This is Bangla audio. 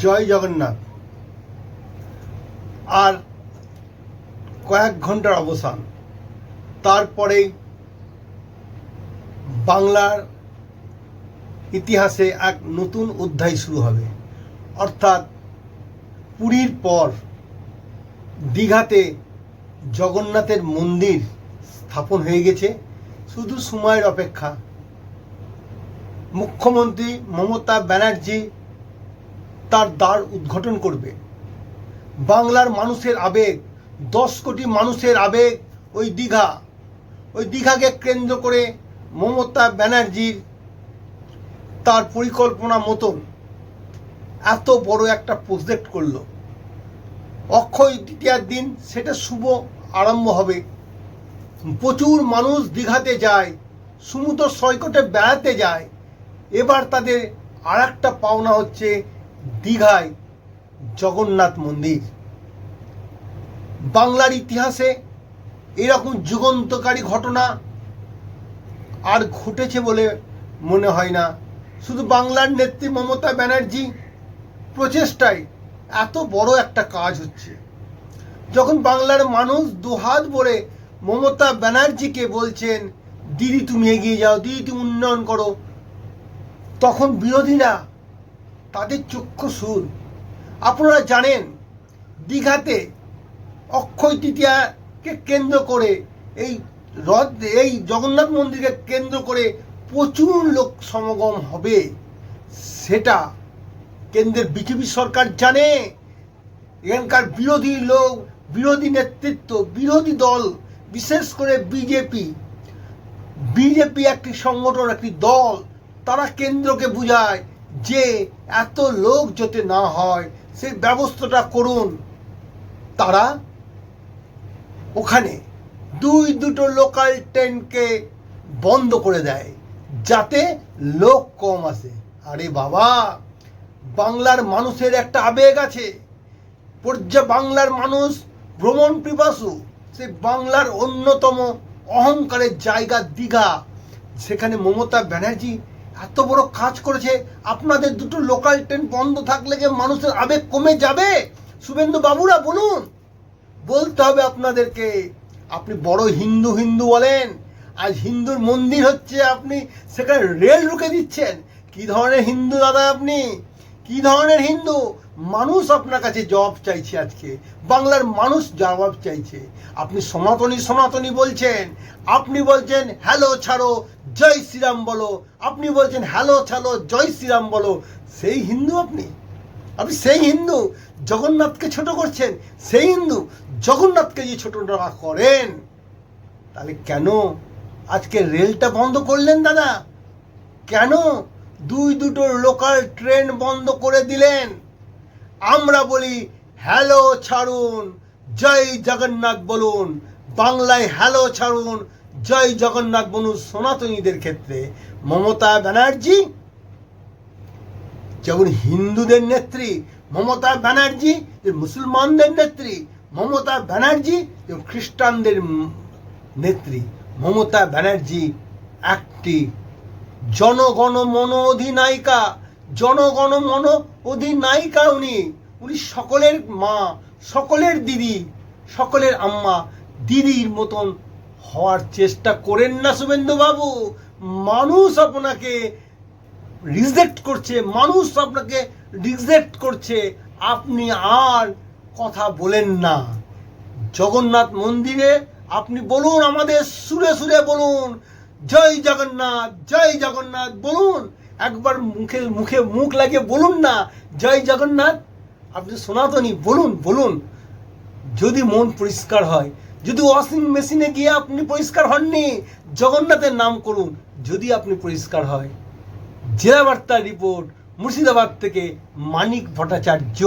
জয় জগন্নাথ। আর কয়েক ঘন্টার অবসান, তারপরেই বাংলার ইতিহাসে এক নতুন অধ্যায় শুরু হবে। অর্থাৎ পুরীর পর দীঘাতে জগন্নাথের মন্দির স্থাপন হয়ে গেছে, শুধু সময়ের অপেক্ষা। মুখ্যমন্ত্রী মমতা ব্যানার্জি তার দ্বার উদ্ঘাটন করবে। বাংলার মানুষের আবেগ, 10 কোটি মানুষের আবেগ ওই দীঘাকে কেন্দ্র করে মমতা ব্যানার্জির তার পরিকল্পনা মতন এত বড় একটা প্রজেক্ট করলো। অক্ষয় তৃতীয়ার দিন সেটা শুভ আরম্ভ হবে। প্রচুর মানুষ দীঘাতে যায়, সমুদ্র সৈকতে বেড়াতে যায়। এবার তাদের আর একটা পাওনা হচ্ছে দীঘায় জগন্নাথ মন্দির। বাংলার ইতিহাসে এরকম যুগান্তকারী ঘটনা আর ঘটেছে বলে মনে হয় না। শুধু বাংলার নেত্রী মমতা ব্যানার্জি প্রচেষ্টায় এত বড় একটা কাজ হচ্ছে। যখন বাংলার মানুষ দুহাত ভরে মমতা ব্যানার্জিকে বলছেন, দিদি তুমি এগিয়ে যাও, দিদি তুমি উন্নয়ন করো, তখন বিরোধীরা তাদের চক্ষুশূল। আপনারা জানেন দীঘাতে অক্ষয় তৃতীয়াকে কেন্দ্র করে এই জগন্নাথ মন্দিরকে কেন্দ্র করে প্রচুর লোক সমাগম হবে। সেটা কেন্দ্রের বিজেপি সরকার জানে। এখানকার বিরোধী নেতৃত্ব, বিরোধী দল, বিশেষ করে বিজেপি একটি সংগঠন, একটি দল, তারা কেন্দ্রকে বুঝায় যে এত লোক যাতে না হয় সেই ব্যবস্থাটা করুন। তারা ওখানে দুটো লোকাল ট্রেনকে বন্ধ করে দেয় যাতে লোক কম আসে। আরে বাবা, বাংলার মানুষের একটা আবেগ আছে। বাংলার মানুষ ভ্রমণ পিপাসু। সেই বাংলার অন্যতম অহংকারের জায়গা দীঘা। সেখানে মমতা ব্যানার্জি এত বড় কাজ করেছে। আপনাদের দুটো লোকাল ট্রেন বন্ধ থাকলে যে মানুষের আবেগ কমে যাবে? শুভেন্দু বাবুরা বলুন, বলতে হবে আপনাদেরকে। আপনি বড় হিন্দু বলেন, আজ হিন্দুর মন্দির হচ্ছে, আপনি সেখানে রেল রুখে দিচ্ছেন। কি ধরনের হিন্দু দাদা আপনি? কি ধরনের হিন্দু? মানুষ আপনার কাছে জবাব চাইছে। আজকে বাংলার মানুষ জবাব চাইছে। আপনি সনাতনী বলছেন, আপনি বলছেন হ্যালো ছাড়ো জয় শ্রীরাম বলো, আপনি বলছেন হ্যালো ছাড়ো জয় শ্রীরাম বলো। সেই হিন্দু আপনি সেই হিন্দু জগন্নাথকে ছোট করছেন। সেই হিন্দু জগন্নাথকে যে ছোট করেন, তাহলে কেন আজকে রেলটা বন্ধ করলেন দাদা? কেন দুটো লোকাল ট্রেন বন্ধ করে দিলেন? আমরা বলি হ্যালো ছাড়ুন জয় জগন্নাথ বলুন। বাংলায় হ্যালো ছাড়ুন জয় জগন্নাথ বলুন। সনাতনীদের ক্ষেত্রে মমতা ব্যানার্জি যেমন হিন্দুদের নেত্রী, মমতা ব্যানার্জি মুসলমানদের নেত্রী, মমতা ব্যানার্জি খ্রিস্টানদের নেত্রী। মমতা ব্যানার্জি একটি জনগণ মন অধিনায়িকা। উনি সকলের মা, সকলের দিদি, সকলের আম্মা, দিদির মতন হওয়ার চেষ্টা করেন না শুভেন্দু বাবু। মানুষ আপনাকে রিজেক্ট করছে, আপনি আর কথা বলেন না। জগন্নাথ মন্দিরে আপনি বলুন, আমাদের সুরে বলুন জয় জগন্নাথ বলুন। একবার মুখ লাগিয়ে বলুন না জয় জগন্নাথ। আপনি সনাতনী, বলুন। যদি মন পরিষ্কার হয়, যদি ওয়াশিং মেশিনে গিয়ে আপনি পরিষ্কার হননি, জগন্নাথের নাম করুন। যদি আপনি পরিষ্কার হয়। জেলা বার্তা রিপোর্ট, মুর্শিদাবাদ থেকে মানিক ভট্টাচার্য।